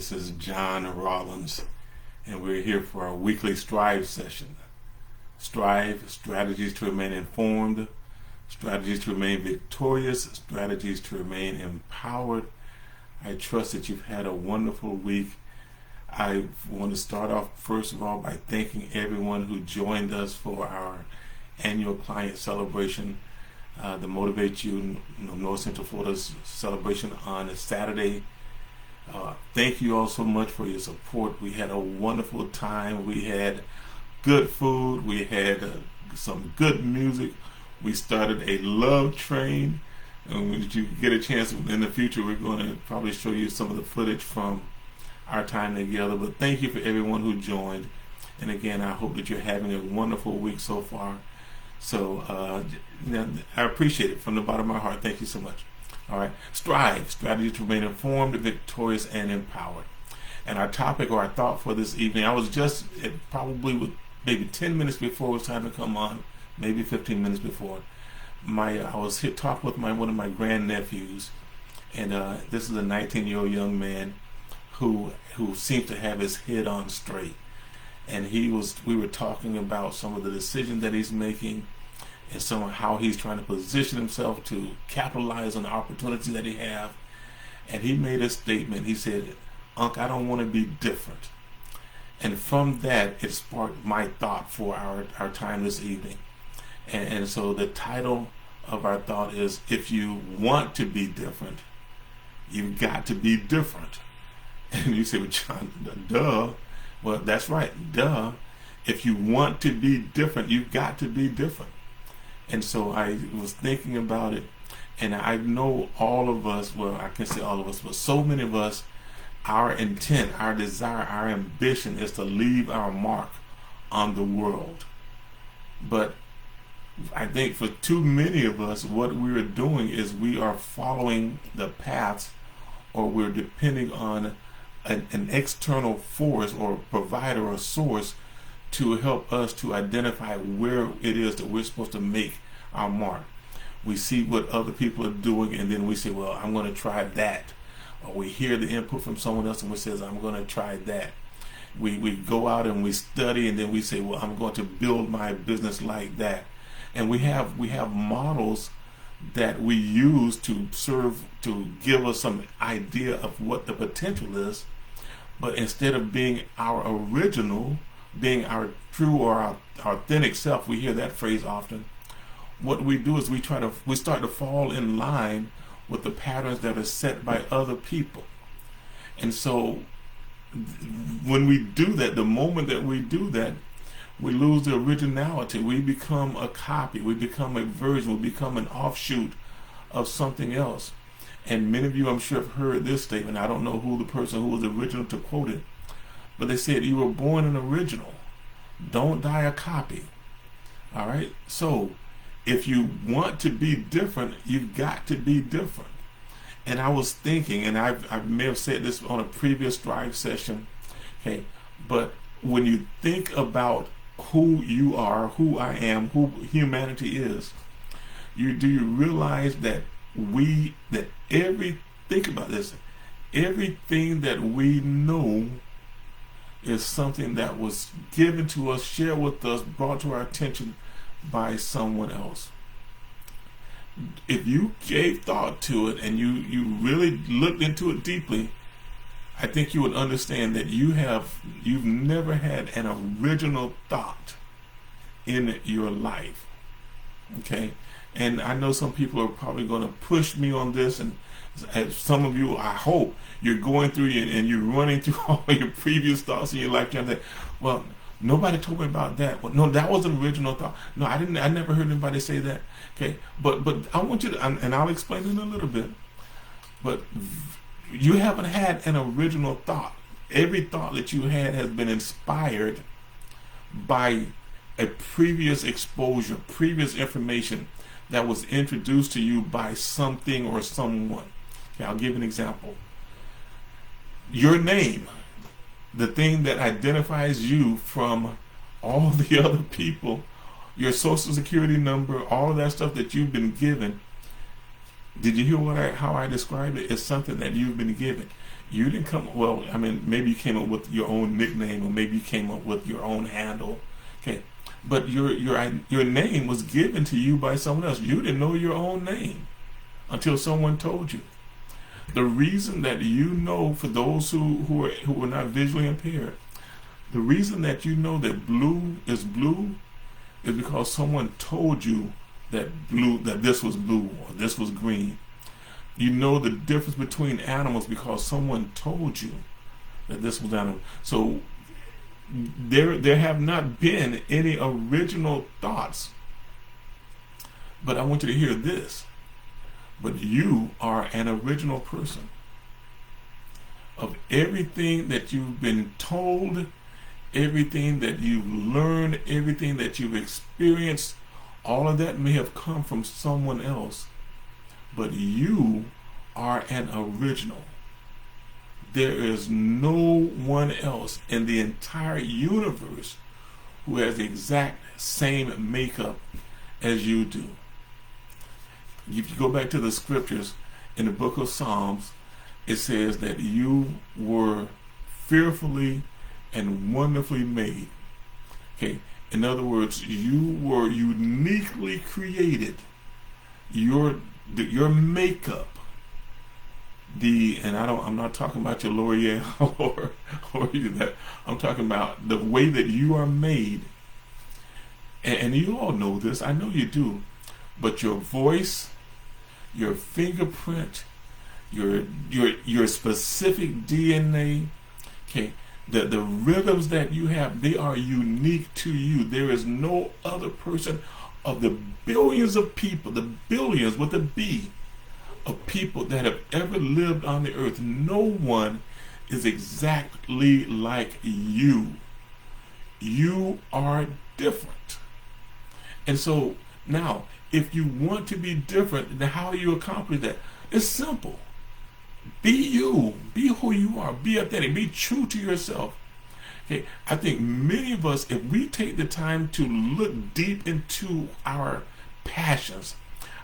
This is John Rollins, and we're here for our weekly Strive session. Strive, strategies to remain informed, strategies to remain victorious, strategies to remain empowered. I trust that you've had a wonderful week. I want to start off, first of all, by thanking everyone who joined us for our annual client celebration, the Motivate You North Central Florida's celebration on a Saturday. Thank you all so much for your support. We had a wonderful time. We had good food. We had some good music. We started a love train. And when you get a chance in the future, we're going to probably show you some of the footage from our time together. But thank you for everyone who joined. And again, I hope that you're having a wonderful week so far. So I appreciate it from the bottom of my heart. Thank you so much. All right. Strive, strategy to remain informed, victorious, and empowered. And our topic or our thought for this evening, I was just probably maybe 10 minutes before it was time to come on, maybe 15 minutes before. I was talking with one of my grandnephews, and this is a 19-year-old young man who seems to have his head on straight. And we were talking about some of the decisions that he's making, and some of how he's trying to position himself to capitalize on the opportunity that he have. And he made a statement. He said, "Unc, I don't want to be different." And from that, it sparked my thought for our time this evening. And so the title of our thought is, if you want to be different, you've got to be different. And you say, well, John, duh. Well, that's right, duh. If you want to be different, you've got to be different. And so I was thinking about it, and I know all of us, well, I can say all of us, but so many of us, our intent, our desire, our ambition is to leave our mark on the world. But I think for too many of us, what we are doing is we are following the paths, or we're depending on an external force or provider or source to help us to identify where it is that we're supposed to make our mark. We see what other people are doing, and then we say, well, I'm going to try that. Or we hear the input from someone else and we say, I'm going to try that. We go out and we study, and then we say, well, I'm going to build my business like that. And we have models that we use to serve, to give us some idea of what the potential is. But instead of being our original, being our true or our authentic self, we hear that phrase often. What we do is we start to fall in line with the patterns that are set by other people. And so when we do that, the moment that we do that, we lose the originality. We become a copy. We become a version. We become an offshoot of something else. And many of you, I'm sure, have heard this statement. I don't know who the person who was original to quote it, but they said, you were born an original. Don't die a copy. All right? So if you want to be different, you've got to be different. And I was thinking, and I may have said this on a previous Strive session, okay, but when you think about who you are, who I am, who humanity is, do you realize that think about this, everything that we know is something that was given to us, shared with us, brought to our attention by someone else. If you gave thought to it and you really looked into it deeply, I think you would understand that you've never had an original thought in your life. Okay? And I know some people are probably going to push me on this, and some of you, I hope, you're going through and you're running through all your previous thoughts in your life. You're like, well, nobody told me about that. Well, no, that was an original thought. No, I never heard anybody say that. Okay, but I want you to, and I'll explain in a little bit, but you haven't had an original thought. Every thought that you had has been inspired by a previous exposure, previous information that was introduced to you by something or someone. Okay, I'll give an example. Your name, the thing that identifies you from all the other people, your social security number, all of that stuff that you've been given. Did you hear how I described it? It's something that you've been given. You didn't come, well, I mean, maybe you came up with your own nickname, or maybe you came up with your own handle. Okay. But your name was given to you by someone else. You didn't know your own name until someone told you. The reason that you know, for those who are not visually impaired, the reason that you know that blue is because someone told you that this was blue or this was green. You know the difference between animals because someone told you that this was animal. So there have not been any original thoughts. But I want you to hear this. But you are an original person. Of everything that you've been told, everything that you've learned, everything that you've experienced, all of that may have come from someone else. But you are an original. There is no one else in the entire universe who has the exact same makeup as you do. If you go back to the scriptures in the book of Psalms, it says that you were fearfully and wonderfully made. Okay, in other words, you were uniquely created. Your makeup, I'm not talking about your L'Oreal or that. I'm talking about the way that you are made. And you all know this. I know you do. But your voice, your fingerprint, your specific DNA, okay, the rhythms that you have, they are unique to you. There is no other person of the billions of people, the billions with a B, of people that have ever lived on the earth. No one is exactly like you. You are different. And so now, if you want to be different, then how do you accomplish that? It's simple. Be you. Be who you are. Be authentic. Be true to yourself. Okay, I think many of us, if we take the time to look deep into our passions,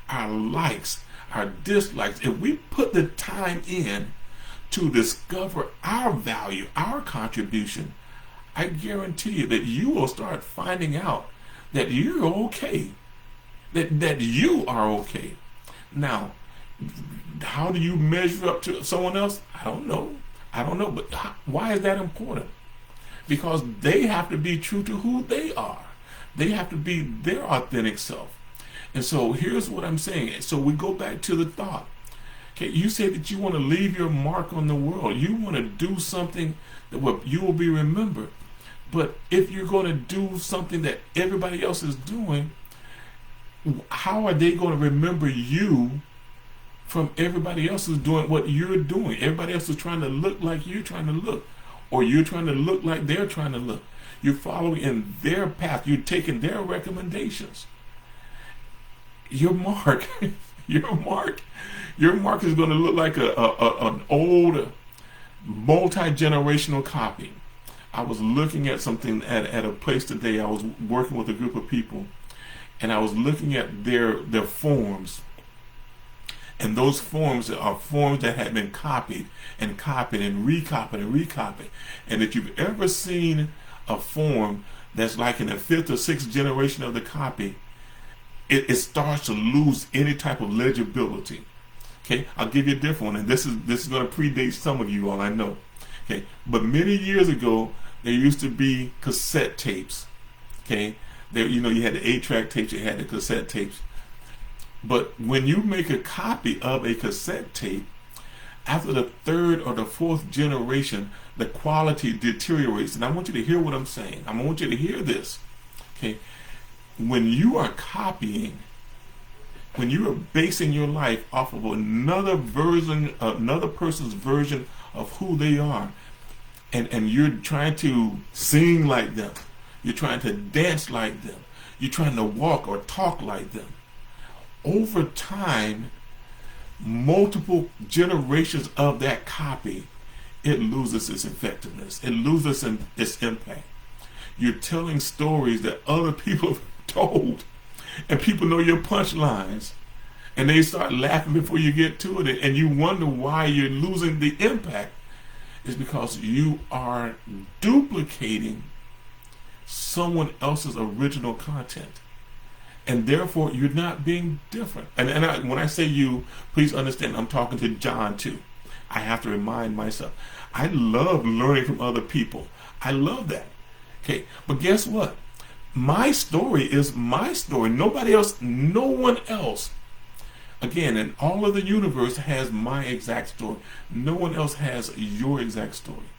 our likes, our dislikes, if we put the time in to discover our value, our contribution, I guarantee you that you will start finding out that you're okay, that you are okay. Now, how do you measure up to someone else? I don't know, but why is that important? Because they have to be true to who they are. They have to be their authentic self. And so here's what I'm saying. So we go back to the thought. Okay, you say that you want to leave your mark on the world. You want to do something that you will be remembered. But if you're going to do something that everybody else is doing, how are they going to remember you from everybody else is doing what you're doing? Everybody else is trying to look like you're trying to look, or you're trying to look like they're trying to look. You're following in their path. You're taking their recommendations. Your mark, your mark is going to look like an old multi-generational copy. I was looking at something at a place today. I was working with a group of people, and I was looking at their forms. And those forms are forms that had been copied and copied and recopied and recopied. And if you've ever seen a form that's like in the 5th or 6th generation of the copy, it starts to lose any type of legibility. Okay, I'll give you a different one, and this is going to predate some of you all, I know. Okay, but many years ago there used to be cassette tapes. Okay, there, you had the 8-track tapes, you had the cassette tapes. But when you make a copy of a cassette tape, after the 3rd or the 4th generation, the quality deteriorates. And I want you to hear what I'm saying. I want you to hear this. Okay, when you are copying, when you are basing your life off of another person's version of who they are, and you're trying to sing like them, you're trying to dance like them, you're trying to walk or talk like them, over time, multiple generations of that copy, it loses its effectiveness. It loses its impact. You're telling stories that other people have told, and people know your punchlines, and they start laughing before you get to it, and you wonder why you're losing the impact is because you are duplicating someone else's original content. And therefore, you're not being different. When I say you, please understand I'm talking to John too. I have to remind myself. I love learning from other people. I love that. Okay, but guess what? My story is my story. Nobody else, no one else. Again, and all of the universe has my exact story. No one else has your exact story.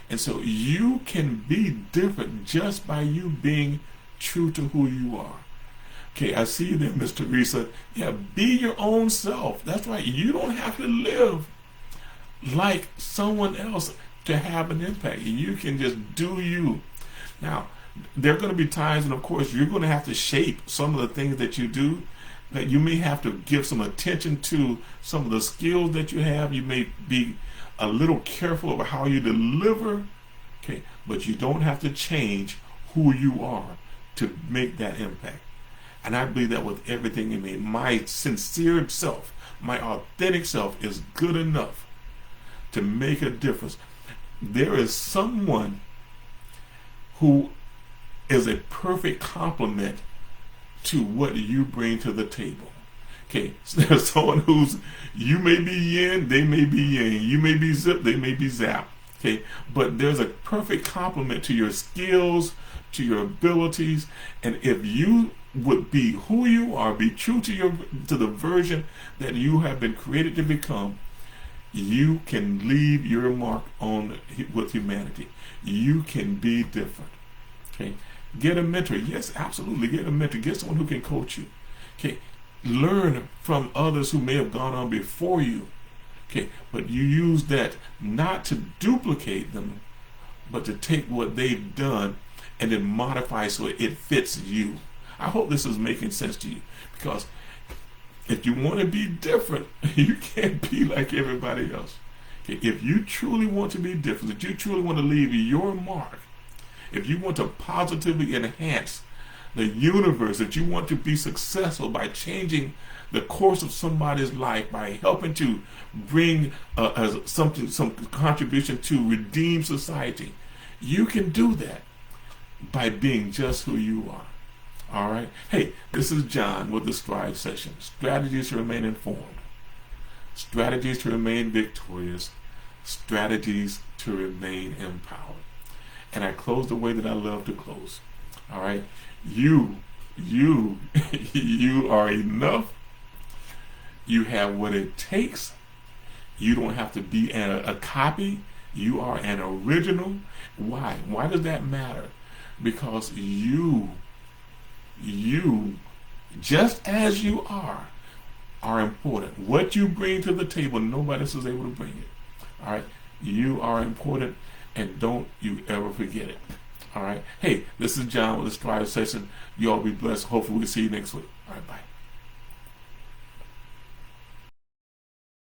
And so you can be different just by you being true to who you are. Okay, I see you there, Miss Teresa. Yeah, be your own self. That's right. You don't have to live like someone else to have an impact. You can just do you. Now, there are going to be times, and of course, you're going to have to shape some of the things that you do. That you may have to give some attention to some of the skills that you have. You may be a little careful about how you deliver. Okay, but you don't have to change who you are to make that impact. And I believe that with everything in me. My sincere self, my authentic self is good enough to make a difference. There is someone who is a perfect complement to what you bring to the table. Okay, so there's someone who's, you may be yin, they may be yang. You may be zip, they may be zap. Okay, but there's a perfect complement to your skills, to your abilities, and if you would be who you are, be true to the version that you have been created to become, you can leave your mark on with humanity. You can be different. Okay, get a mentor. Yes, absolutely, get a mentor. Get someone who can coach you. Okay, learn from others who may have gone on before you. Okay, but you use that not to duplicate them, but to take what they've done and then modify so it fits you. I hope this is making sense to you, because if you want to be different, you can't be like everybody else. Okay? If you truly want to be different, if you truly want to leave your mark, if you want to positively enhance the universe, if you want to be successful by changing the course of somebody's life, by helping to bring some contribution to redeem society, you can do that by being just who you are. All right. Hey, this is John with the Strive Session. Strategies to remain informed. Strategies to remain victorious. Strategies to remain empowered. And I close the way that I love to close. All right. You are enough. You have what it takes. You don't have to be a copy. You are an original. Why? Why does that matter? Because you, just as you are important. What you bring to the table, nobody else is able to bring it. All right? You are important, and don't you ever forget it. All right? Hey, this is John with the Strive Session. You all be blessed. Hopefully we'll see you next week. All right, bye.